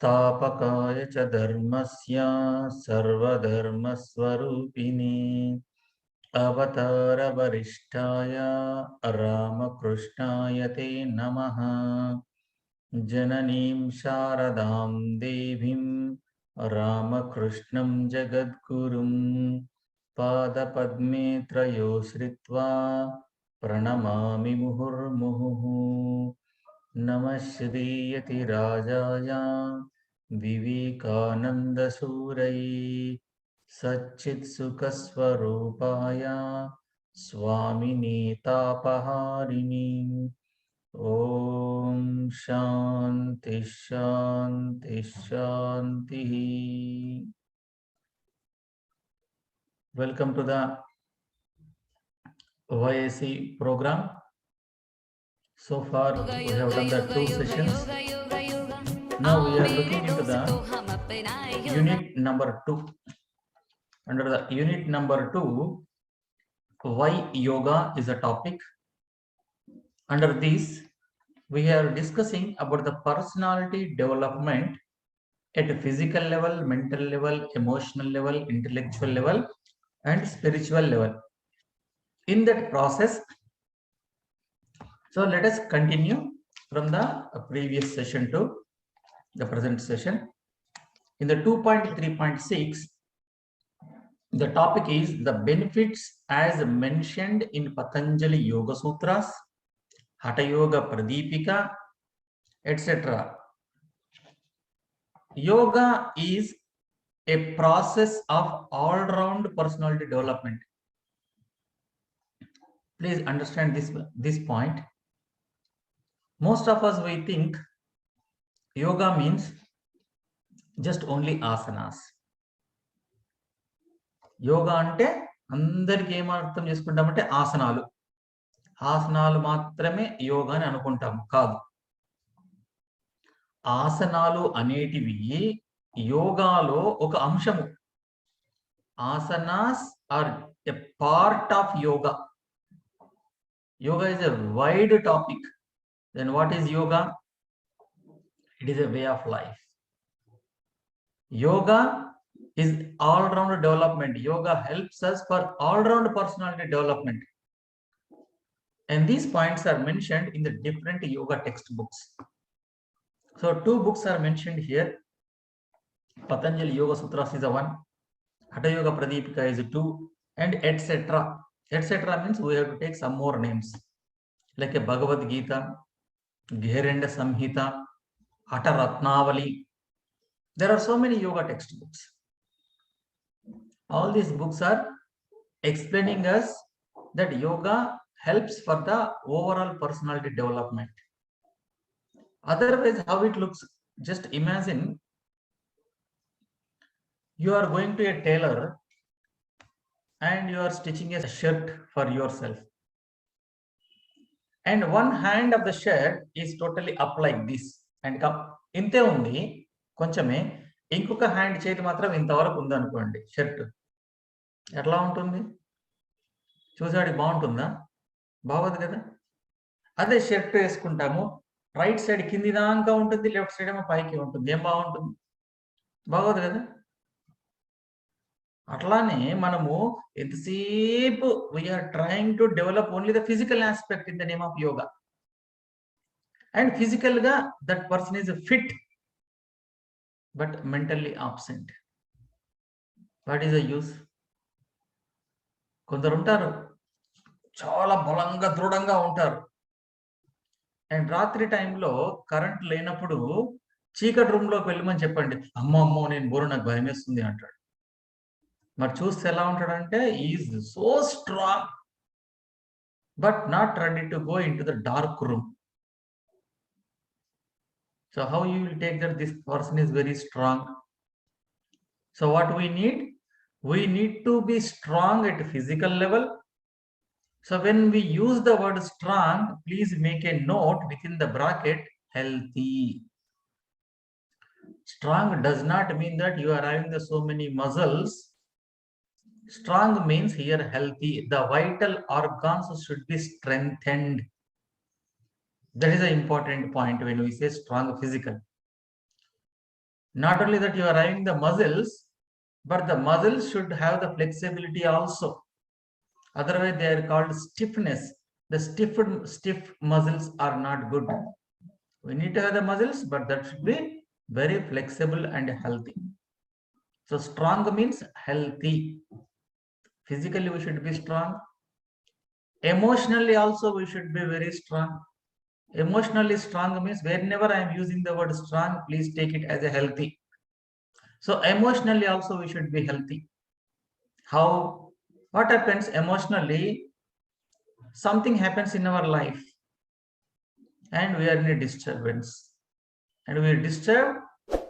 स्थापकाय च धर्मस्य सर्वधर्मस्वरूपिणे अवतारवरिष्ठाय रामकृष्णाय ते नमः। जननीं शारदां देवीं रामकृष्णं जगद्गुरुं पादपद्मे त्रयोश्रित्वा प्रणमामि मुहुर्मुहुः। नमः श्रीयतिराजाय विवेकानन्दसूरये सच्चित्सुखस्वरूपाय स्वामिने तापहारिणे। ओम शांति शांति शांति। Welcome to the YAC program. So far we have done the 2 sessions. Now we are looking into the unit number 2. Under the unit number 2, why yoga is a topic. Under this, we are discussing about the personality development at a physical level, mental level, emotional level, intellectual level, and spiritual level. In that process, so let us continue from the previous session to the present session. In the 2.3.6, the topic is the benefits as mentioned in Patanjali Yoga Sutras, Hatha Yoga Pradipika, etc. Yoga is a process of all-round personality development. Please understand this point. Most of us, we think yoga means just only asanas. Yoga అంటే అందరికి ఏం అర్థం చేసుకుంటామంటే ఆసనాలు ఆసనాలు మాత్రమే యోగా అని అనుకుంటాము. కాదు, ఆసనాలు అనేటివి యోగాలో ఒక అంశము. Asanas are a part of yoga. Yoga is a wide topic. Then what is yoga? It is a way of life. Yoga is all-round development. Yoga helps us for all-round personality development. And these points are mentioned in the different yoga textbooks. So 2 books are mentioned here. Patanjali Yoga Sutras is a 1, Hatha Yoga Pradipika is a 2, and etc. Etc. means we have to take some more names, like a Bhagavad Gita, Gherenda Samhita, Hatha Ratnavali. There are so many yoga textbooks. All these books are explaining us that yoga helps for the overall personality development. Otherwise, how it looks, just imagine you are going to a tailor and you are stitching a shirt for yourself, and one hand of the shirt is totally up like this and inte undi konchame, ఇంకొక hand చేతి మాత్రం ఇంతవరకు ఉందనుకోండి shirt, ఎట్లా ఉంటుంది? చూసాడు బాగుంటుందా? బాగోదు కదా. అదే షర్ట్ వేసుకుంటాము, రైట్ సైడ్ కింది దాకా ఉంటుంది, లెఫ్ట్ సైడ్ ఏమో పైకి ఉంటుంది. ఏం బాగుంటుంది? బాగోదు కదా. అట్లానే మనము ఎంతసేపు we are trying to develop only the physical aspect in the name of yoga, and physical గా that person is fit but mentally absent. What is the use? కొందరు ఉంటారు చాలా బలంగా దృఢంగా ఉంటారు, అండ్ రాత్రి టైంలో కరెంట్ లేనప్పుడు చీకటి రూమ్ లోకి వెళ్ళమని చెప్పండి, అమ్మో నేను బోరు, నాకు భయం వేస్తుంది అంటాడు. మరి చూస్తే ఎలా ఉంటాడంటే is so strong but not ready to go into the dark room. So how you will take that this person is very strong? So what we need? We need to be strong at physical level. So when we use the word strong, please make a note within the bracket, healthy. Strong does not mean that you are having the so many muscles. Strong means here healthy. The vital organs should be strengthened. That is an important point when we say strong physical. Not only that you are having the muscles, but the muscles should have the flexibility also. Otherwise, they are called stiffness. The stiff muscles are not good. We need to have the muscles, but that should be very flexible and healthy. So strong means healthy. Physically, we should be strong. Emotionally also, we should be very strong. Emotionally strong means whenever I am using the word strong, please take it as a healthy. So emotionally also we should be healthy. How? What happens emotionally? Something happens in our life and we are in a disturbance. And we are disturbed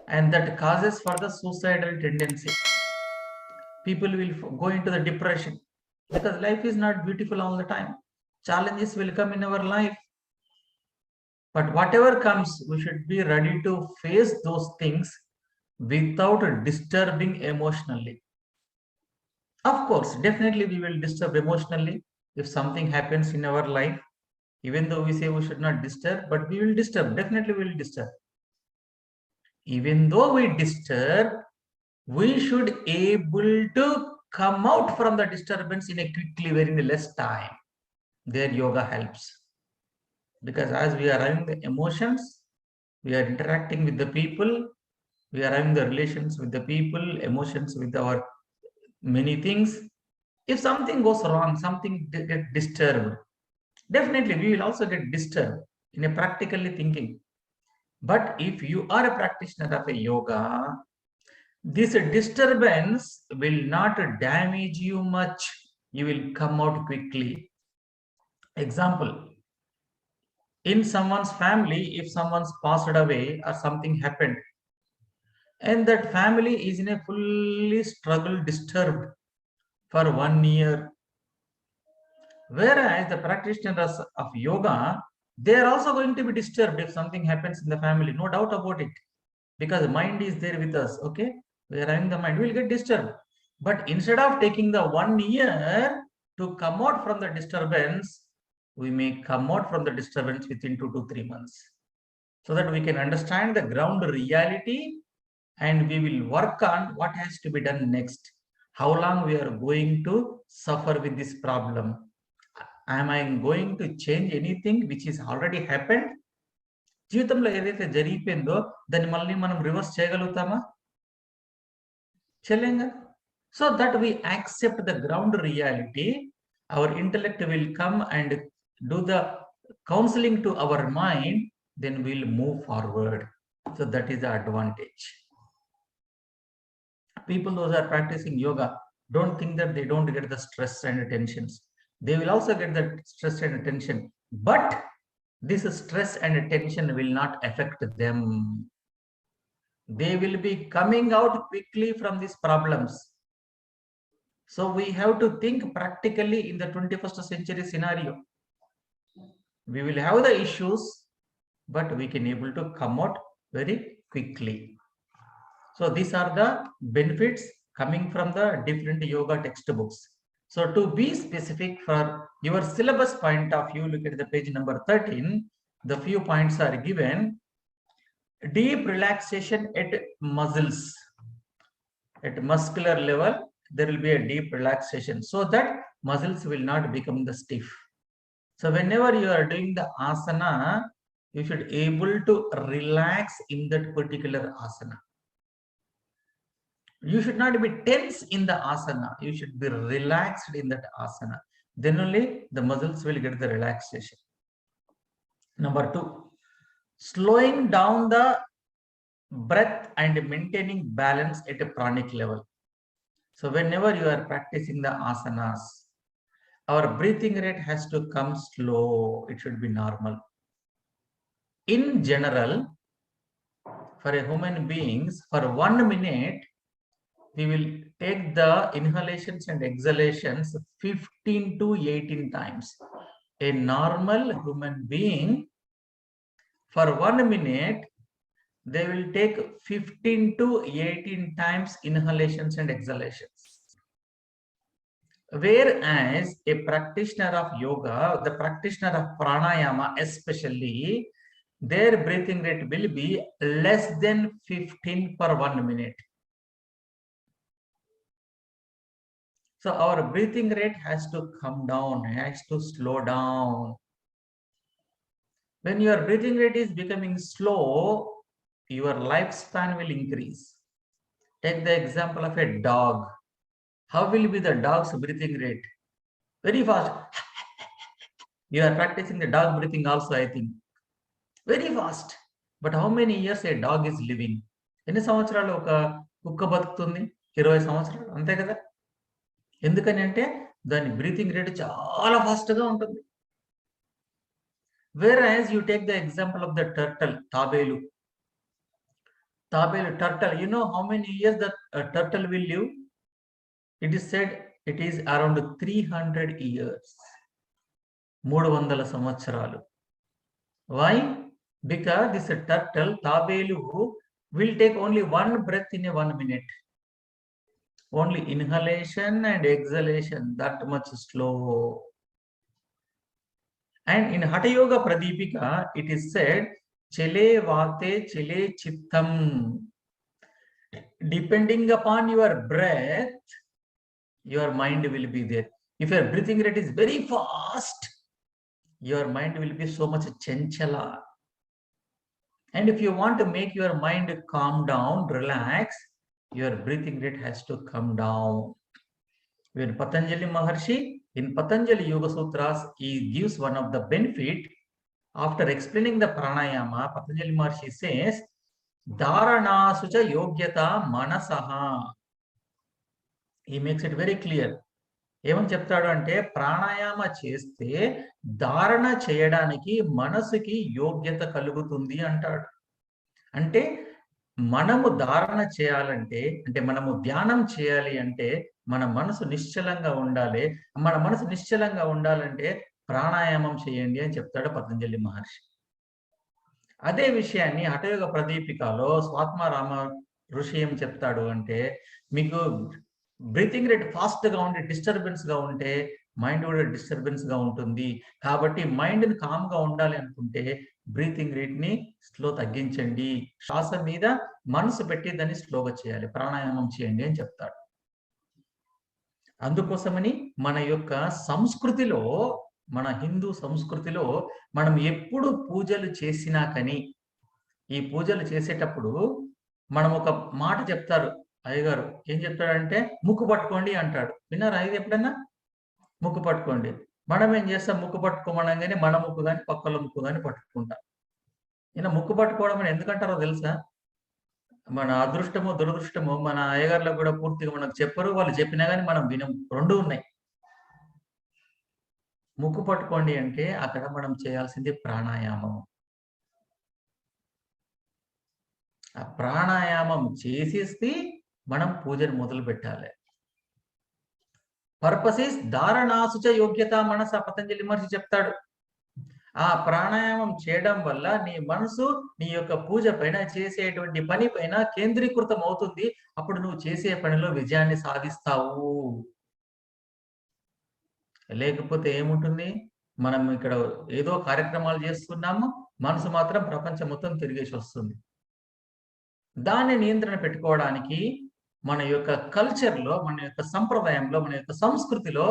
and that causes for the suicidal tendency. People will go into the depression because life is not beautiful all the time. Challenges will come in our life. But whatever comes, we should be ready to face those things without disturbing emotionally. Of course, definitely we will disturb emotionally if something happens in our life. Even though we say we should not disturb, but we will disturb. Definitely we will disturb. Even though we disturb, we should able to come out from the disturbance in a quickly, very less time. There yoga helps. Because as we are having the emotions, we are interacting with the people, we are having the relations with the people, emotions with our many things. If something goes wrong, something get disturbed, definitely we will also get disturbed in a practically thinking. But if you are a practitioner of a yoga, this disturbance will not damage you much. You will come out quickly. Example, in someone's family, if someone's passed away or something happened, and that family is in a fully struggle, disturbed for 1 year. Whereas the practitioners of yoga, they are also going to be disturbed if something happens in the family, no doubt about it, because the mind is there with us. Okay, we are having the mind, we will get disturbed. But instead of taking the 1 year to come out from the disturbance, we may come out from the disturbance within 2 to 3 months, so that we can understand the ground reality and we will work on what has to be done next. How long we are going to suffer with this problem? Am I going to change anything which is already happened? జీవితంలో ఏదైతే జరిగిపోయిందో దాన్ని మళ్ళీ మనం reverse చేయగలుగుతామా? చేయలేంగా. So that we accept the ground reality, our intellect will come and do the counseling to our mind, then we'll move forward. So that is the advantage. People those are practicing yoga, don't think that they don't get the stress and tensions. They will also get the stress and tension, but this stress and tension will not affect them. They will be coming out quickly from these problems. So we have to think practically in the 21st century scenario. We will have the issues, but we can able to come out very quickly. So these are the benefits coming from the different yoga textbooks. So to be specific for your syllabus point of view, look at the page number 13. The few points are given. Deep relaxation at muscles. At muscular level, there will be a deep relaxation so that muscles will not become the stiff. So whenever you are doing the asana, you should able to relax in that particular asana. You should not be tense in the asana. You should be relaxed in that asana. Then only the muscles will get the relaxation. Number 2, slowing down the breath and maintaining balance at a pranic level. So whenever you are practicing the asanas, our breathing rate has to come slow. It should be normal. In general, for a human beings, for 1 minute, we will take the inhalations and exhalations 15 to 18 times. A normal human being, for 1 minute, they will take 15 to 18 times inhalations and exhalations. Whereas a practitioner of yoga, the practitioner of pranayama especially, their breathing rate will be less than 15 per 1 minute. So our breathing rate has to come down, has to slow down. When your breathing rate is becoming slow, your lifespan will increase. Take the example of a dog. How will be the dog's breathing rate? Very fast. You are practicing the dog breathing also, I think. Very fast. But how many years a dog is living? ఎన్ని సంవత్సరాలు ఒక కుక్క బతుకుతుంది? 20 సంవత్సరాలు అంతే కదా? ఎందుకని అంటే దాని బ్రీతింగ్ రేట్ చాలా ఫాస్ట్గా ఉంటుంది. Whereas you take the example of the turtle, tabelu. Tabelu turtle, you know how many years that turtle will live? It is said it is around 300 years. 300 సంవత్సరాలు. Why? Because this turtle, tabelu, will take only one breath in a 1 minute. Only inhalation and exhalation, that much slow. And in Hatha Yoga Pradipika, it is said, Chele Vate Chele Chittam. Depending upon your breath, your mind will be there. If your breathing rate is very fast, your mind will be so much chanchala. And if you want to make your mind calm down, relax, your breathing rate has to come down. When Patanjali Maharshi, in Patanjali Yoga Sutras, he gives one of the benefit. After explaining the pranayama, Patanjali Maharshi says, Dharana sucha yogyata manasaha. He makes it very clear. ఏమని చెప్తాడు అంటే ప్రాణాయామ చేస్తే ధారణ చేయడానికి మనసుకి యోగ్యత కలుగుతుంది అంటాడు. అంటే మనము ధారణ చేయాలంటే, అంటే మనము ధ్యానం చేయాలి అంటే మన మనసు నిశ్చలంగా ఉండాలి. మన మనసు నిశ్చలంగా ఉండాలంటే ప్రాణాయామం చేయండి అని చెప్తాడు పతంజలి మహర్షి. అదే విషయాన్ని హఠయోగ ప్రదీపికలో స్వాత్మారామ ఋషి ఏం చెప్తాడు అంటే, మీకు బ్రీతింగ్ రేట్ ఫాస్ట్ గా ఉంటే, డిస్టర్బెన్స్ గా ఉంటే మైండ్ కూడా డిస్టర్బెన్స్ గా ఉంటుంది. కాబట్టి మైండ్ ని కామ్ గా ఉండాలి అనుకుంటే బ్రీతింగ్ రేట్ ని స్లో తగ్గించండి, శ్వాస మీద మనసు పెట్టి దాన్ని స్లోగా చేయాలి, ప్రాణాయామం చేయండి అని చెప్తాడు. అందుకోసమని మన యొక్క సంస్కృతిలో, మన హిందూ సంస్కృతిలో మనం ఎప్పుడు పూజలు చేసినా కానీ, ఈ పూజలు చేసేటప్పుడు మనం ఒక మాట చెప్తారు అయ్యగారు. ఏం చెప్తాడంటే ముక్కు పట్టుకోండి అంటాడు. విన్నారా ఇది ఎప్పుడన్నా? ముక్కు పట్టుకోండి. మనం ఏం చేస్తాం? ముక్కు పట్టుకోమనగానే మన ముక్కు కానీ పక్కల ముక్కు కానీ పట్టుకుంటాం. ఈయన ముక్కు పట్టుకోవడం అని ఎందుకంటారో తెలుసా? మన అదృష్టమో దురదృష్టమో మన అయ్యగారులకు కూడా పూర్తిగా మనకు చెప్పరు, వాళ్ళు చెప్పినా కానీ మనం వినం. రెండు ఉన్నాయి. ముక్కు పట్టుకోండి అంటే అక్కడ మనం చేయాల్సింది ప్రాణాయామం. ఆ ప్రాణాయామం చేసేసి మనం పూజను మొదలు పెట్టాలి. పర్పస్ ఇస్ ధారణాసుచ యోగ్యత మనస, పతంజలి మహర్షి చెప్తాడు. ఆ ప్రాణాయామం చేయడం వల్ల నీ మనసు నీ యొక్క పూజ పైన, చేసేటువంటి పని పైన కేంద్రీకృతం అవుతుంది. అప్పుడు నువ్వు చేసే పనిలో విజయాన్ని సాధిస్తావు. లేకపోతే ఏముంటుంది? మనం ఇక్కడ ఏదో కార్యక్రమాలు చేస్తున్నాము, మనసు మాత్రం ప్రపంచం మొత్తం తిరిగేసి వస్తుంది. దాన్ని నియంత్రణ పెట్టుకోవడానికి మన యొక్క కల్చర్లో, మన యొక్క సంప్రదాయంలో, మన యొక్క సంస్కృతిలో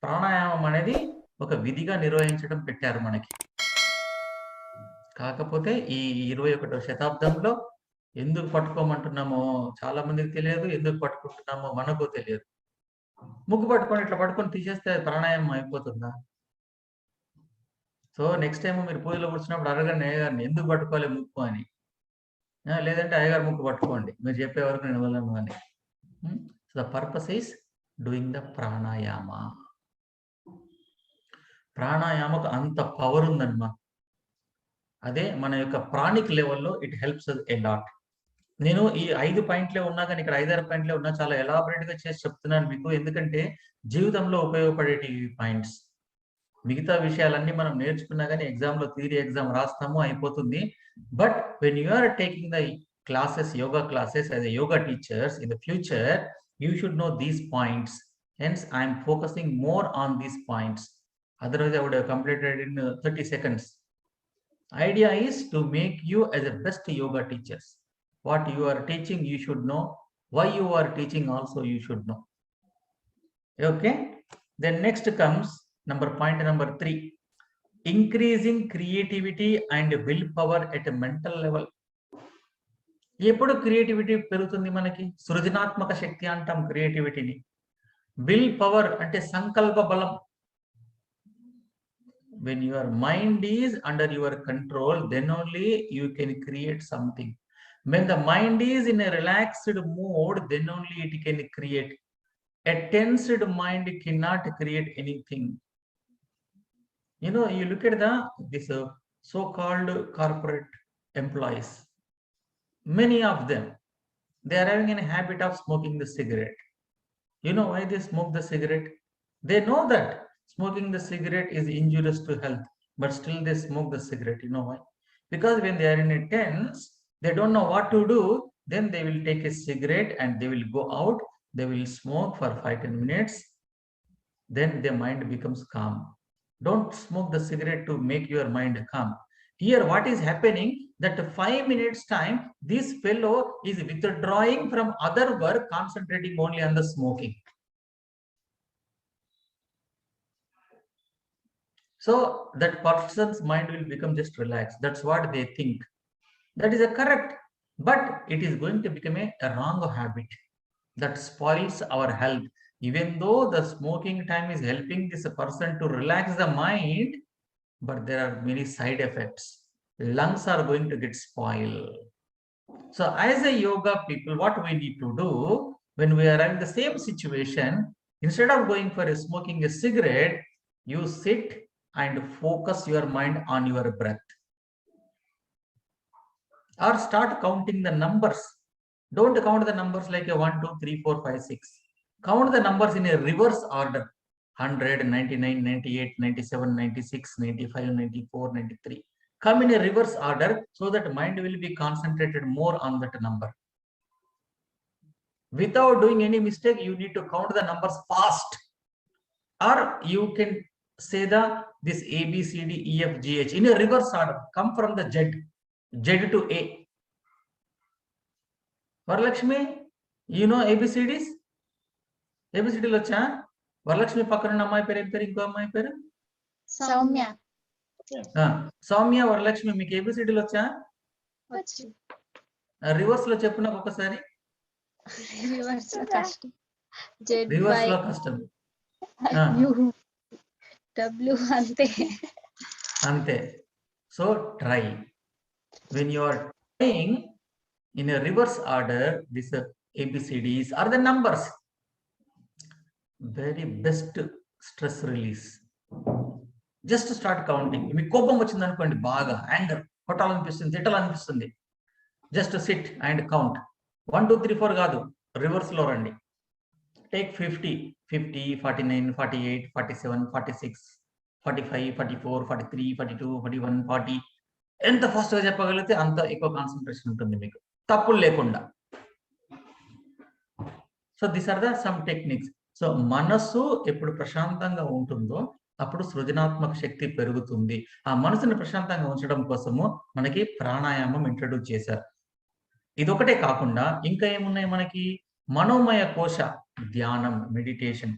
ప్రాణాయామం అనేది ఒక విధిగా నిర్వహించడం పెట్టారు మనకి. కాకపోతే ఈ 21వ శతాబ్దంలో ఎందుకు పట్టుకోమంటున్నామో చాలా మందికి తెలియదు, ఎందుకు పట్టుకుంటున్నామో మనకు తెలియదు. ముక్కు పట్టుకొని ఇట్లా పట్టుకొని తీసేస్తే ప్రాణాయామం అయిపోతుందా? సో నెక్స్ట్ టైం మీరు పూజలో కూర్చున్నప్పుడు అడగండి అయ్యగారిని, ఎందుకు పట్టుకోవాలి ముక్కు అని. లేదంటే అయ్యగారు ముక్కు పట్టుకోండి, మీరు చెప్పే వరకు నేను వదలను అని. So the purpose is doing the pranayama. ప్రాణాయామకు అంత పవర్ ఉందన్నమా. అదే మన యొక్క ప్రాణిక్ లెవెల్లో ఇట్ హెల్ప్స్ ఎ లాట్. నేను ఈ 5 పాయింట్లే ఉన్నా కానీ ఇక్కడ 5-6 పాయింట్లే ఉన్నా, చాలా ఎలాబరేట్ గా చేసి చెప్తున్నాను మీకు. ఎందుకంటే జీవితంలో ఉపయోగపడేటి పాయింట్స్. మిగతా విషయాలన్నీ మనం నేర్చుకున్నా కానీ ఎగ్జామ్ లో థియరీ ఎగ్జామ్ రాస్తాము, అయిపోతుంది. But when you are taking the classes, yoga classes as a yoga teachers in the future, you should know these points. Hence, I am focusing more on these points. Otherwise, I would have completed in 30 seconds. Idea is to make you as a best yoga teachers. What you are teaching, you should know. Why you are teaching also you should know. Okay. Then next comes point number 3. Increasing creativity and willpower at a mental level. ఎప్పుడు creativity పెరుగుతుంది మనకి? సృజనాత్మక శక్తి అంటాం క్రియేటివిటీని. Will power అంటే సంకల్ప బలం. When your mind is under your control, then only you can create something. When the mind is in a relaxed mode, then only it can create. A tensed mind cannot create anything. You know, you look at this so-called corporate employees. Many of them, they are having a habit of smoking the cigarette. You know why they smoke the cigarette? They know that smoking the cigarette is injurious to health, but still they smoke the cigarette. You know why? Because when they are in a tense, they don't know what to do. Then they will take a cigarette and they will go out. They will smoke for 5-10 minutes. Then their mind becomes calm. Don't smoke the cigarette to make your mind calm. Here, what is happening? That 5 minutes time, this fellow is withdrawing from other work, concentrating only on the smoking. So that person's mind will become just relaxed. That's what they think. That is a correct, but it is going to become a wrong habit that spoils our health. Even though the smoking time is helping this person to relax the mind, but there are many side effects. Lungs are going to get spoiled. So as a yoga people, what we need to do when we are in the same situation, instead of going for smoking a cigarette, you sit and focus your mind on your breath. Or start counting the numbers. Don't count the numbers like a 1, 2, 3, 4, 5, 6. Count the numbers in a reverse order. 100, 99, 98, 97, 96, 95, 94, 93. Come in a reverse order so that mind will be concentrated more on that number. Without doing any mistake, you need to count the numbers fast. Or you can say this A, B, C, D, E, F, G, H in a reverse order. Come from the Z to A. Varalakshmi, you know ABCDs? ABCD lo cha? Varalakshmi pakkana ammayi peru em peru inko ammayi peru? Soumya. Soumya, Varalakshmi, మీకు ABCD లో వచ్చా? Reverse లో చెప్పు నాకు ఒకసారి. Reverse లో కష్టం. Reverse లో కష్టం. W అంతే. అంతే. So try. When you are trying in a reverse order, these ABCDs are the numbers. Very best stress release. Just start counting. మీకు కోపం వచ్చింది అనుకోండి, బాగా యాంగర్, కొట్టాలనిపిస్తుంది, తిట్టాలనిపిస్తుంది, జస్ట్ సిట్ అండ్ కౌంట్. 1, 2, 3, 4 కాదు, రివర్స్ లో రండి. టేక్ 50, 50, 49, 48, 47, 46, 45, 44, 43, 42, 41, 40. ఎంత ఫాస్ట్ గా చెప్పగలిగితే అంత ఎక్కువ కాన్సన్ట్రేషన్ ఉంటుంది మీకు, తప్పులు లేకుండా. So these are the some techniques. So మనస్సు ఎప్పుడు ప్రశాంతంగా ఉంటుందో అప్పుడు సృజనాత్మక శక్తి పెరుగుతుంది. ఆ మనసుని ప్రశాంతంగా ఉంచడం కోసము మనకి ప్రాణాయామం ఇంట్రడ్యూస్ చేశారు. ఇదొకటే కాకుండా ఇంకా ఏమున్నాయి మనకి? మనోమయ కోశ ధ్యానం, meditation.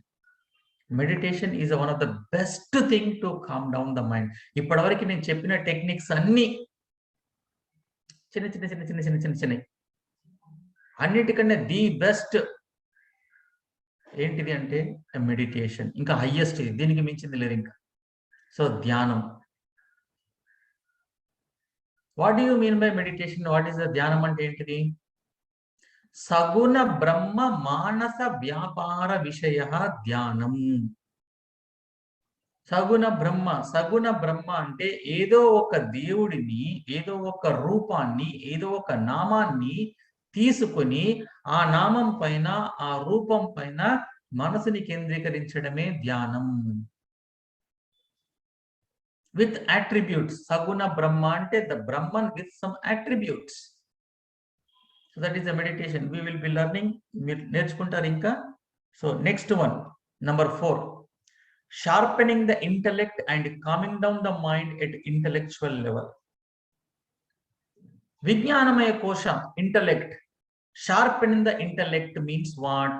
Meditation is one of the best thing to calm down the mind. ఇప్పటివరకు నేను చెప్పిన టెక్నిక్స్ అన్ని చిన్న చిన్న చిన్న చిన్న చిన్న చిన్న చిన్న అన్నిటికన్నా ది బెస్ట్ ఏంటిది అంటే మెడిటేషన్. ఇంకా హైయెస్ట్, దీనికి మించింది లేదు ఇంకా. సో ధ్యానం. What do you mean by meditation? What is the ధ్యానం అంటే ఏంటిది? సగుణ బ్రహ్మ మానస వ్యాపార విషయ ధ్యానం. సగుణ బ్రహ్మ. సగుణ బ్రహ్మ అంటే ఏదో ఒక దేవుడిని, ఏదో ఒక రూపాన్ని, ఏదో ఒక నామాన్ని తీసుకొని ఆ నామం పైన, ఆ రూపం పైన మనసుని కేంద్రీకరించడమే ధ్యానం. With attributes. సగుణ బ్రహ్మ అంటే the Brahman with some attributes. So that is the meditation we will be learning. మీరు నేర్చుకుంటారు ఇంకా. So next one, number 4, sharpening the intellect and calming down the mind at intellectual level. Vijnanamaya kosha, intellect. Sharpen the intellect means what?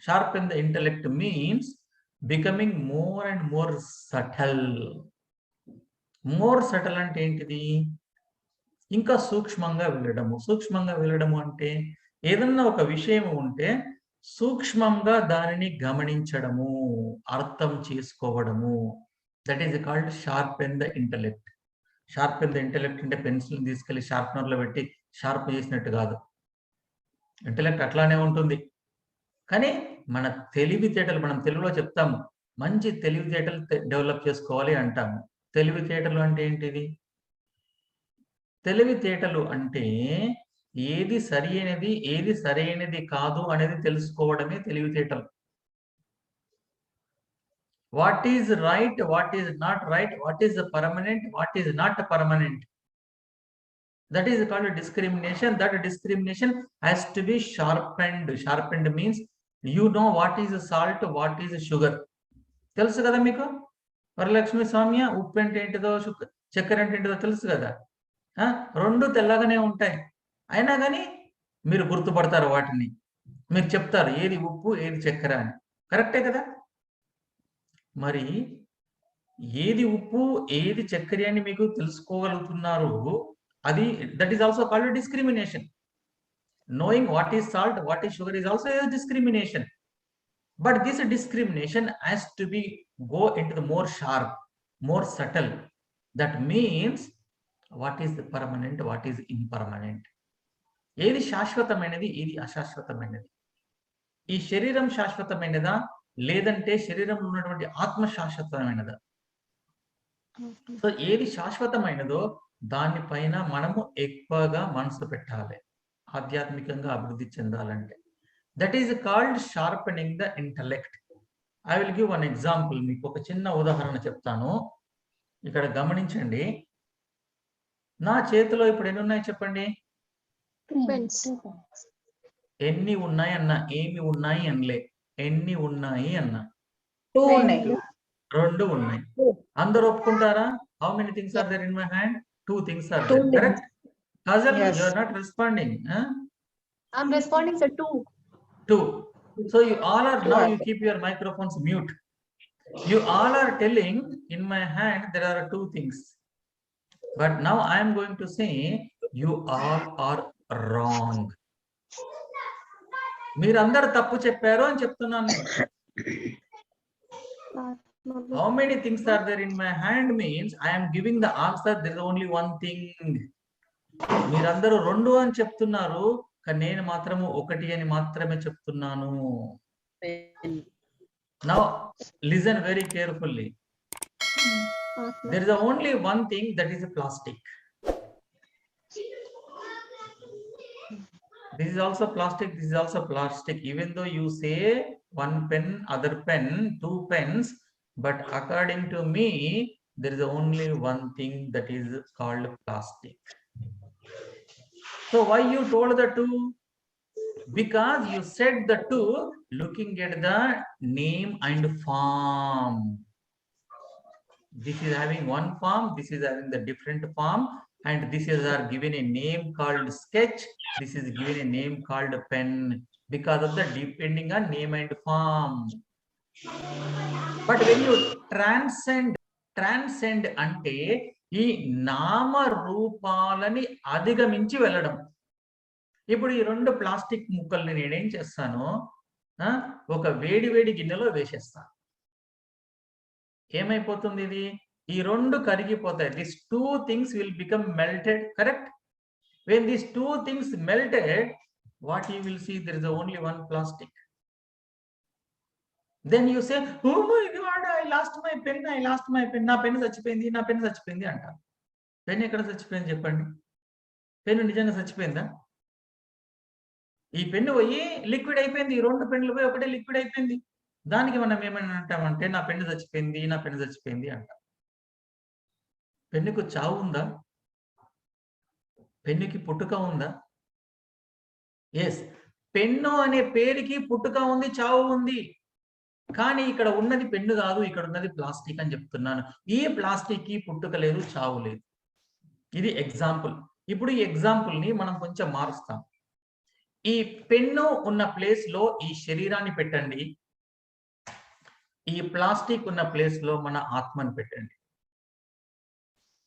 Sharpen the intellect means becoming more and more subtle. More subtle అంటే ఏంటిది? ఇంకా సూక్ష్మంగా వెళ్ళడము. సూక్ష్మంగా వెళ్ళడము అంటే ఏదన్నా ఒక విషయం ఉంటే సూక్ష్మంగా దానిని గమనించడము, అర్థం చేసుకోవడము. That is called sharpen the intellect. Sharpen the intellect అంటే పెన్సిల్ తీసుకెళ్లి షార్ప్నర్ లో పెట్టి షార్ప్ చేసినట్టు కాదు. ఇంటెలెక్ట్ అట్లానే ఉంటుంది. కానీ మన తెలివితేటలు, మనం తెలుగులో చెప్తాము, మంచి తెలివితేటలు డెవలప్ చేసుకోవాలి అంటాము. తెలివితేటలు అంటే ఏంటిది? తెలివితేటలు అంటే ఏది సరి అయినది, ఏది సరైనది కాదు అనేది తెలుసుకోవడమే తెలివితేటలు. What is right, what is not right, what is permanent, what is not permanent. That is called discrimination. That discrimination has to be sharpened. Sharpened means you know what is salt, what is sugar. తెలుసు కదా మీకు? వరలక్ష్మి సౌమ్య, ఉప్పు అంటే ఏంటిదో, చక్కెర అంటే ఏంటిదో తెలుసు కదా? రెండు తెల్లగానే ఉంటాయి, అయినా కానీ మీరు గుర్తుపడతారు వాటిని. మీరు చెప్తారు ఏది ఉప్పు, ఏది చక్కెర అని. కరెక్టే కదా? మరి ఏది ఉప్పు, ఏది చక్కెర అని మీకు తెలుసుకోగలుగుతున్నారు, అది that is also called discrimination. Knowing what is salt, what is sugar is also a discrimination. But this discrimination has to be go into the more sharp, more subtle. That means what is the permanent, what is impermanent. ఏది శాశ్వతమైనది, ఏది అశాశ్వతమైనది. ఈ శరీరం శాశ్వతమైనదా, లేదంటే శరీరంలో ఉన్నటువంటి ఆత్మ శాశ్వతమైనదా? So ఏది శాశ్వతమైనదో దానిపైన మనము ఎక్కువగా మనసు పెట్టాలి, ఆధ్యాత్మికంగా అభివృద్ధి చెందాలంటే. That is called sharpening the intellect. I will give one example. మీకు ఒక చిన్న ఉదాహరణ చెప్తాను, ఇక్కడ గమనించండి. నా చేతిలో ఇప్పుడు ఎన్ని ఉన్నాయి చెప్పండి? ఎన్ని ఉన్నాయి అన్న, ఏమి ఉన్నాయి అనలే, ఎన్ని ఉన్నాయి అన్న. 2 ఉన్నాయి. అందరూ ఒప్పుకుంటారా? How many things are there in my hand? 2 things are there. Correct? Kajal, yes. You are not responding. I'm responding, sir. 2. So you all are, now you keep your microphones mute. You all are telling in my hand there are 2 things. But now I am going to say you all are wrong. మీరందరూ తప్పు చెప్పారు అని చెప్తున్నాను. How many things are there in my hand means I am giving the answer, there is only one thing. మీరందరూ 2 అని చెప్తున్నారు, కానీ నేను మాత్రము 1 అని మాత్రమే చెప్తున్నాను. Now listen very carefully. There is only one thing, that is a plastic. This is also plastic, this is also plastic. Even though you say 1 pen, other pen, 2 pens, but according to me there is only one thing, that is called plastic. So why you told the 2? Because you said the 2 looking at the name and form. This is having one form, this is having the different form, and this is are given a name called sketch, this is given a name called pen, because of the depending on name and form. But when you transcend అంటే ఈ నామ రూపాలని అధిగమించి వెళ్ళడం. ఇప్పుడు ఈ 2 plastic ముక్కల్ని నేనేం చేస్తాను, ఒక వేడి వేడి గిన్నెలో వేసేస్తాను. ఏమైపోతుంది? ఇది ఈ 2 కరిగిపోతాయి. These 2 things will become melted. Correct? When these 2 things melted, what you will see, there is only one plastic. Then you say, oh my God, I lost my pen, I lost my pen. నా pen చచ్చిపోయింది, నా pen చచ్చిపోయింది అంటారు. Pen ఎక్కడ చచ్చిపోయింది చెప్పండి? Pen నిజంగా చచ్చిపోయిందా? ఈ పెన్ను పోయి లిక్విడ్ అయిపోయింది, 2 పెన్నులు పోయి ఒకటే లిక్విడ్ అయిపోయింది. దానికి మనం ఏమని అంటామంటే నా పెన్ను చచ్చిపోయింది, నా పెన్ను చచ్చిపోయింది అంటాం. పెన్నుకు చావు ఉందా? పెన్నుకి పుట్టుక ఉందా? ఎస్, పెన్ను అనే పేరుకి పుట్టుక ఉంది, చావు ఉంది. కానీ ఇక్కడ ఉన్నది పెన్ను కాదు, ఇక్కడ ఉన్నది ప్లాస్టిక్ అని చెప్తున్నాను. ఈ ప్లాస్టిక్ కి పుట్టుక లేదు, చావు లేదు. ఇది ఎగ్జాంపుల్. ఇప్పుడు ఈ ఎగ్జాంపుల్ ని మనం కొంచెం మారుస్తాం. ఈ పెన్ను ఉన్న ప్లేస్ లో ఈ శరీరాన్ని పెట్టండి, ఈ ప్లాస్టిక్ ఉన్న ప్లేస్ లో మన ఆత్మని పెట్టండి.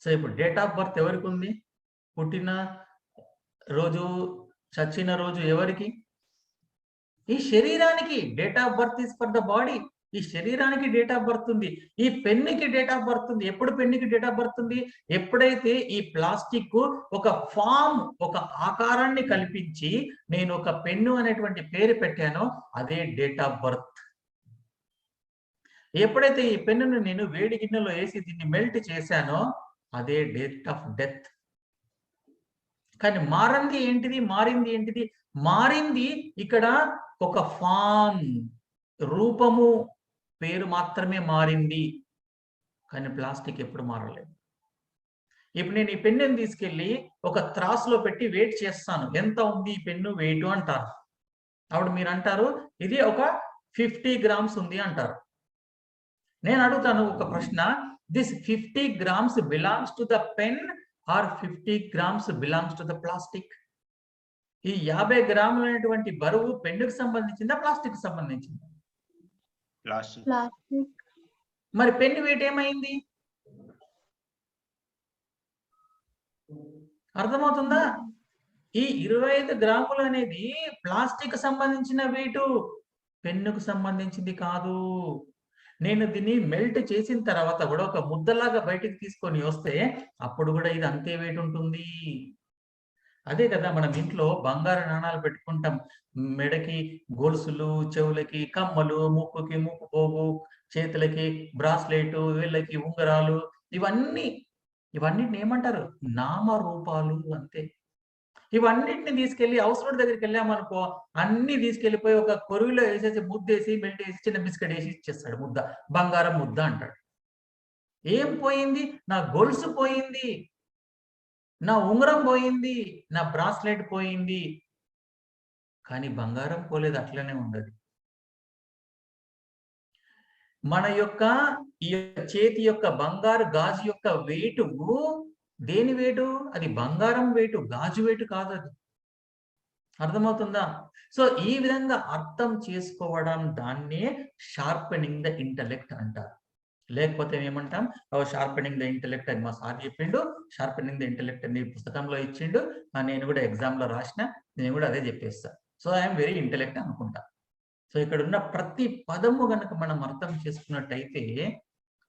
సో ఇప్పుడు డేట్ ఆఫ్ బర్త్ ఎవరికి ఉంది? పుట్టిన రోజు, చచ్చిన రోజు ఎవరికి? ఈ శరీరానికి. Date of birth is for the body. ఈ శరీరానికి డేట్ ఆఫ్ బర్త్ ఉంది. ఈ పెన్నుకి డేట్ ఆఫ్ బర్త్ ఉంది. ఎప్పుడు పెన్నుకి డేట్ ఆఫ్ బర్త్ ఉంది? ఎప్పుడైతే ఈ ప్లాస్టిక్ ఒక ఫామ్, ఒక ఆకారాన్ని కల్పించి నేను ఒక పెన్ను అనేటువంటి పేరు పెట్టానో అదే డేట్ ఆఫ్ బర్త్. ఎప్పుడైతే ఈ పెన్నును నేను వేడి గిన్నెలో వేసి దీన్ని మెల్ట్ చేశానో అదే డేట్ ఆఫ్ డెత్. కానీ మారింది ఏంటిది? మారింది ఇక్కడ ఒక ఫామ్, రూపము, పేరు మాత్రమే మారింది. కానీ ప్లాస్టిక్ ఎప్పుడు మారలేదు. ఇప్పుడు నేను ఈ పెన్నుని తీసుకెళ్ళి ఒక త్రాసులో పెట్టి వెయిట్ చేస్తాను. ఎంత ఉంది ఈ పెన్ను వెయిట్ అంటారు. అప్పుడు మీరు అంటారు ఇది ఒక 50 grams ఉంది అంటారు. నేను అడుగుతాను ఒక ప్రశ్న, this 50 grams belongs to the pen or 50 grams belongs to the plastic? ఈ 50 గ్రాములు అనేటువంటి బరువు పెన్నుకు సంబంధించిందా, ప్లాస్టిక్ సంబంధించిందా? Plastic. మరి పెన్ను వెయిట్ ఏమైంది? అర్థమవుతుందా? ఈ 25 గ్రాములు అనేది ప్లాస్టిక్ సంబంధించిన వెయిట్, పెన్నుకు సంబంధించింది కాదు. నేను దీన్ని మెల్ట్ చేసిన తర్వాత కూడా ఒక ముద్దలాగా బయటికి తీసుకొని వస్తే అప్పుడు కూడా ఇది అంతే వెయిట్ ఉంటుంది. అదే కదా మనం ఇంట్లో బంగారు నాణాలు పెట్టుకుంటాం. మెడకి గొలుసులు, చెవులకి కమ్మలు, ముక్కుకి ముక్కు పోగు, చేతులకి బ్రాస్లెట్, వేళ్ళకి ఉంగరాలు, ఇవన్నిటిని ఏమంటారు? నామరూపాలు అంతే. ఇవన్నిటిని తీసుకెళ్లి అవసరం దగ్గరికి వెళ్ళామనుకో, అన్ని తీసుకెళ్లిపోయి ఒక కొరువులో వేసేసి ముద్దేసి మెల్ట్ వేసి చిన్న బిస్కెట్ వేసి ఇచ్చేస్తాడు. ముద్ద, బంగారం ముద్ద అంటాడు. ఏం పోయింది? నా గొలుసు పోయింది, నా ఉంగరం పోయింది, నా బ్రాస్లెట్ పోయింది, కానీ బంగారం పోలేదు, అట్లనే ఉండదు. మన యొక్క ఈ చేతి యొక్క బంగారు గాజు యొక్క వెయిట్ దేని వెయిట్? అది బంగారం వెయిట్, గాజు వెయిట్ కాదు అది. అర్థమవుతుందా? సో ఈ విధంగా అర్థం చేసుకోవడం, దాన్నే షార్పెనింగ్ ద ఇంటలెక్ట్ అంటారు. లేకపోతే ఏమంటాం? షార్పెనింగ్ ద ఇంటలెక్ట్ అని మా సార్ చెప్పిండు, షార్పెనింగ్ ద ఇంటలెక్ట్ అని పుస్తకంలో ఇచ్చిండు, నేను కూడా ఎగ్జామ్ లో రాసిన, నేను కూడా అదే చెప్పేస్తా. సో ఐఎమ్ వెరీ ఇంటలెక్ట్ అనుకుంటా. సో ఇక్కడ ఉన్న ప్రతి పదము గనక మనం అర్థం చేసుకున్నట్టయితే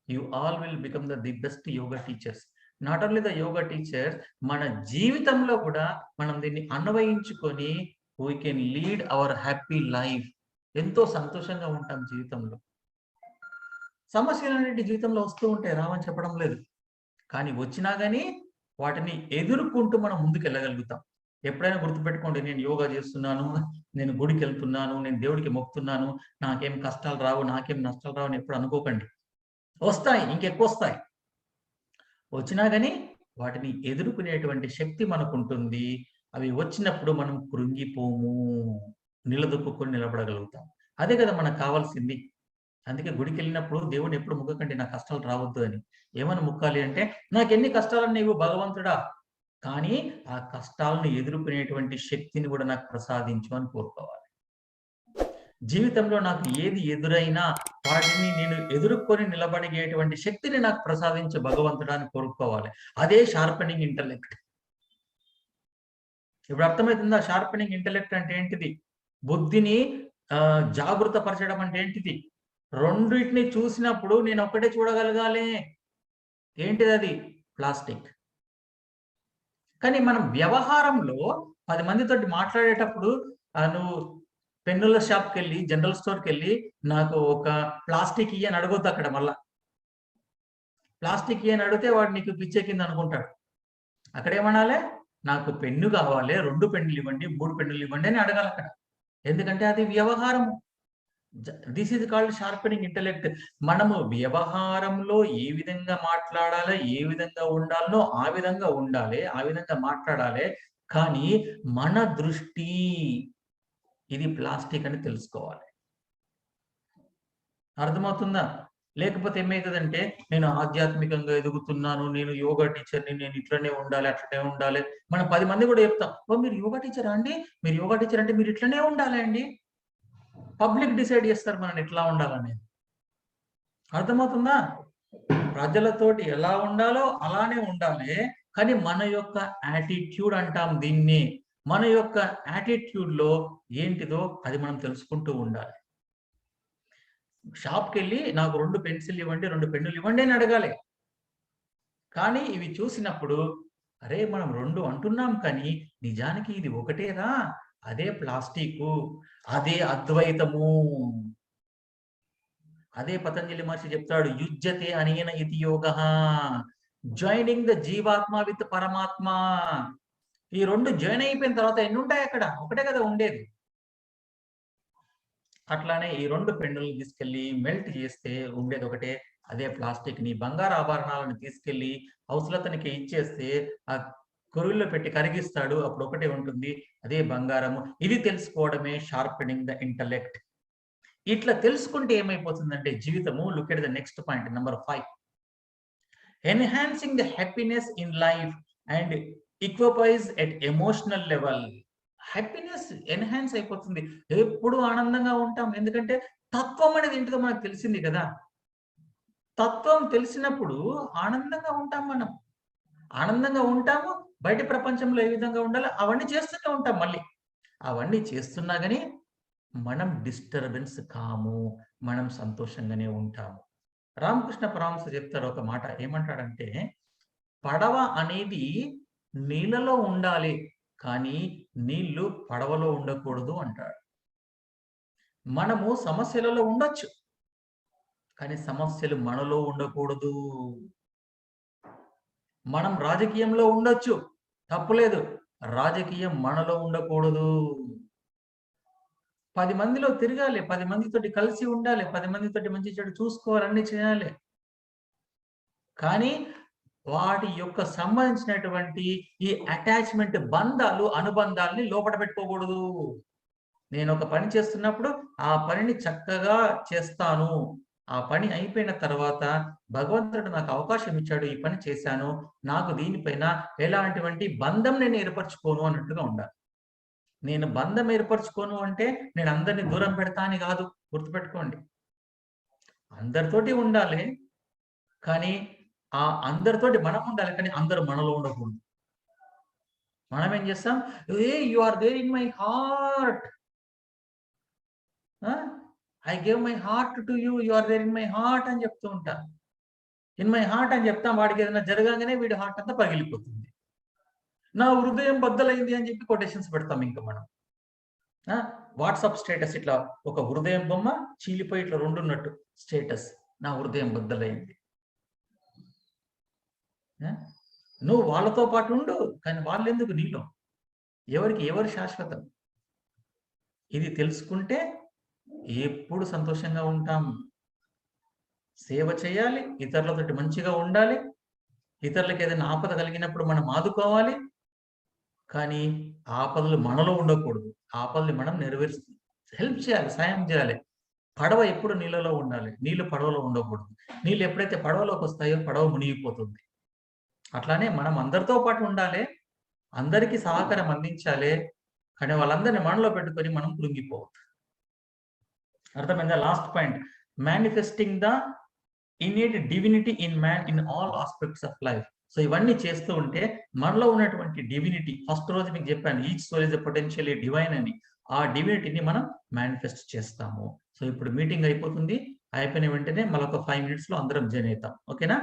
you all will become the best yoga teachers. Not only the yoga teachers, మన జీవితంలో కూడా మనం దీన్ని అన్వయించుకొని we can lead hour happy life. ఎంతో సంతోషంగా ఉంటాం జీవితంలో. సమస్యలు అనేటి జీవితంలో వస్తూ ఉంటాయి, రావని చెప్పడం లేదు, కానీ వచ్చినా కానీ వాటిని ఎదుర్కొంటూ మనం ముందుకు వెళ్ళగలుగుతాం. ఎప్పుడైనా గుర్తుపెట్టుకోండి, నేను యోగా చేస్తున్నాను, నేను గుడికి వెళ్తున్నాను, నేను దేవుడికి మొక్కుతున్నాను, నాకేం కష్టాలు రావు, నాకేం నష్టాలు రావు అని ఎప్పుడు అనుకోకండి. వస్తాయి, ఇంకెక్కువ వస్తాయి. వచ్చినా కానీ వాటిని ఎదుర్కొనేటువంటి శక్తి మనకు ఉంటుంది. అవి వచ్చినప్పుడు మనం కృంగిపోము, నిలదొక్కుని నిలబడగలుగుతాం. అదే కదా మనకు కావాల్సింది. అందుకే గుడికి వెళ్ళినప్పుడు దేవుని ఎప్పుడు మొక్కకండి, నా కష్టాలు రావద్దు అని. ఏమని మొక్కాలి అంటే, నాకు ఎన్ని కష్టాలను నీవు భగవంతుడా, కానీ ఆ కష్టాలను ఎదుర్కొనేటువంటి శక్తిని కూడా నాకు ప్రసాదించు అని కోరుకోవాలి. జీవితంలో నాకు ఏది ఎదురైనా వాటిని నేను ఎదుర్కొని నిలబడిగేటువంటి శక్తిని నాకు ప్రసాదించే భగవంతుడా అని కోరుకోవాలి. అదే షార్పెనింగ్ ఇంటలెక్ట్. ఇప్పుడు అర్థమవుతుందా? షార్పెనింగ్ ఇంటలెక్ట్ అంటే ఏంటిది? బుద్ధిని జాగృత పరచడం అంటే ఏంటిది? రెండింటిని చూసినప్పుడు నేను ఒక్కటే చూడగలగాలి. ఏంటిది అది? ప్లాస్టిక్. కానీ మనం వ్యవహారంలో 10 మందితోటి మాట్లాడేటప్పుడు నువ్వు పెన్నుల షాప్కి వెళ్ళి, జనరల్ స్టోర్కి వెళ్ళి నాకు ఒక ప్లాస్టిక్ ఇయ్యని అడగొద్దు. అక్కడ మళ్ళా ప్లాస్టిక్ ఇయ్యని అడిగితే వాడు నీకు పిచ్చెక్కింది అనుకుంటాడు. అక్కడ ఏమనాలి? నాకు పెన్ను కావాలి, 2 పెన్నులు ఇవ్వండి, 3 పెన్నులు ఇవ్వండి అని అడగాలి అక్కడ. ఎందుకంటే అది వ్యవహారము. This is called sharpening intellect. మనము వ్యవహారంలో ఏ విధంగా మాట్లాడాలి, ఏ విధంగా ఉండాలనో ఆ విధంగా ఉండాలి, ఆ విధంగా మాట్లాడాలి. కానీ మన దృష్టి ఇది ప్లాస్టిక్ అని తెలుసుకోవాలి. అర్థమవుతుందా? లేకపోతే ఏమవుతుందంటే నేను ఆధ్యాత్మికంగా ఎదుగుతున్నాను, నేను యోగా టీచర్ని, నేను ఇట్లనే ఉండాలి, అట్లనే ఉండాలి. మనం 10 మంది కూడా చెప్తాం, ఓ మీరు యోగా టీచరా అండి, మీరు యోగా టీచర్ అంటే మీరు ఇట్లనే ఉండాలి అండి. పబ్లిక్ డిసైడ్ చేస్తారు మనం ఎట్లా ఉండాలని. అర్థమవుతుందా? ప్రజలతోటి ఎలా ఉండాలో అలానే ఉండాలి. కానీ మన యొక్క యాటిట్యూడ్ అంటాం దీన్ని. మన యొక్క యాటిట్యూడ్ లో ఏంటిదో అది మనం తెలుసుకుంటూ ఉండాలి. షాప్‌కెళ్ళి నాకు 2 పెన్సిల్ ఇవ్వండి, 2 పెన్నులు ఇవ్వండి అని అడగాలి. కానీ ఇవి చూసినప్పుడు అరే మనం 2 అంటున్నాం కానీ నిజానికి ఇది ఒకటేరా, అదే ప్లాస్టికు, అదే అద్వైతము. అదే పతంజలి మహర్షి చెప్తాడు, యుజ్యతే అనేన ఇతి యోగః, జాయినింగ్ ద జీవాత్మ విత్ పరమాత్మ. ఈ 2 జాయిన్ అయిపోయిన తర్వాత ఎన్ని ఉంటాయి అక్కడ? ఒకటే కదా ఉండేది. అట్లానే ఈ 2 పెన్నులను తీసుకెళ్లి మెల్ట్ చేస్తే ఉండేది ఒకటే, అదే ప్లాస్టిక్. ని బంగారు ఆభరణాలను తీసుకెళ్లి అవసరతనికి ఇచ్చేస్తే ఆ కొరువుల్లో పెట్టి కరిగిస్తాడు, అప్పుడు ఒకటే ఉంటుంది, అదే బంగారము. ఇది తెలుసుకోవడమే షార్పెనింగ్ ద ఇంటలెక్ట్. ఇట్లా తెలుసుకుంటే ఏమైపోతుందంటే జీవితము. Look at the next point number 5. Enhancing the happiness in life and equipoise at emotional level. Happiness enhance అయిపోతుంది, ఎప్పుడు ఆనందంగా ఉంటాం. ఎందుకంటే తత్వం అనేది ఏంటిదో మనకు తెలిసింది కదా. తత్వం తెలిసినప్పుడు ఆనందంగా ఉంటాం మనం. ఆనందంగా ఉంటాము. బయట ప్రపంచంలో ఏ విధంగా ఉండాలో అవన్నీ చేస్తూనే ఉంటాం. మళ్ళీ అవన్నీ చేస్తున్నా గానీ మనం డిస్టర్బెన్స్ కాము, మనం సంతోషంగానే ఉంటాము. రామకృష్ణ పరమహంస చెప్తారు ఒక మాట, ఏమంటాడంటే పడవ అనేది నీళ్ళలో ఉండాలి కానీ నీళ్లు పడవలో ఉండకూడదు అంటాడు. మనము సమస్యలలో ఉండొచ్చు కానీ సమస్యలు మనలో ఉండకూడదు. మనం రాజకీయంలో ఉండొచ్చు, తప్పులేదు, రాజకీయం మనలో ఉండకూడదు. 10 మందిలో తిరగాలి, 10 మందితోటి కలిసి ఉండాలి, 10 మందితోటి మంచి చెడు చూసుకోవాలి, అన్ని చేయాలి. కానీ వాటి యొక్క సంబంధించినటువంటి ఈ అటాచ్మెంట్ బంధాలు, అనుబంధాలని లోపల పెట్టుకోకూడదు. నేను ఒక పని చేస్తున్నప్పుడు ఆ పనిని చక్కగా చేస్తాను. ఆ పని అయిపోయిన తర్వాత భగవంతుడు నాకు అవకాశం ఇచ్చాడు, ఈ పని చేశాను, నాకు దీనిపైన ఎలాంటివంటి బంధం నేను ఏర్పరచుకోను అన్నట్టుగా ఉండాలి. నేను బంధం ఏర్పరచుకోను అంటే నేను అందరిని దూరం పెడతా అని కాదు, గుర్తుపెట్టుకోండి. అందరితోటి ఉండాలి కానీ ఆ అందరితోటి మనం ఉండాలి కానీ అందరూ మనలో ఉండకూడదు. మనం ఏం చేస్తాం, ఏ you are there in my heart, I give my heart to you, you are there in my heart అని చెప్తూ ఉంటా. ఇన్ మై హార్ట్ అని చెప్తాం, వాడికి ఏదైనా జరగగానే వీడి హార్ట్ అంతా పగిలిపోతుంది. నా హృదయం బద్దలైంది అని చెప్పి కొటేషన్స్ పెడతాం ఇంకా మనం. వాట్సాప్ స్టేటస్ ఇట్లా ఒక హృదయం బొమ్మ చీలిపోయి ఇట్లా 2 ఉన్నట్టు స్టేటస్, నా హృదయం బద్దలైంది. నువ్వు వాళ్ళతో పాటు ఉండు కానీ వాళ్ళు ఎందుకు నీలో? ఎవరికి ఎవరు శాశ్వతం? ఇది తెలుసుకుంటే ఎప్పుడు సంతోషంగా ఉంటాం. సేవ చేయాలి, ఇతరులతోటి మంచిగా ఉండాలి, ఇతరులకు ఏదైనా ఆపద కలిగినప్పుడు మనం ఆదుకోవాలి. కానీ ఆపదలు మనలో ఉండకూడదు. ఆపదలు మనం హెల్ప్ చేయాలి, సాయం చేయాలి. పడవ ఎప్పుడు నీళ్ళలో ఉండాలి, నీళ్లు పడవలో ఉండకూడదు. నీళ్ళు ఎప్పుడైతే పడవలోకి వస్తాయో పడవ మునిగిపోతుంది. అట్లానే మనం అందరితో పాటు ఉండాలి, అందరికీ సహకారం అందించాలి, కానీ వాళ్ళందరినీ మనలో పెట్టుకొని మనం కృంగిపోవద్దు. అర్థమైందా? Last point, manifesting the innate divinity in man in all aspects of life. So ఇవన్నీ చేస్తూ ఉంటే మనలో ఉన్నటువంటి డివినిటీ, ఫస్ట్ రోజు మీకు చెప్పాను, each soul is a potentially divine అని, ఆ డివినిటీని మనం మేనిఫెస్ట్ చేస్తాము. సో ఇప్పుడు మీటింగ్ అయిపోతుంది, అయిపోయిన వెంటనే మళ్ళీ ఒక 5 minutes లో అందరం జాయిన్ అవుతాం. ఓకేనా?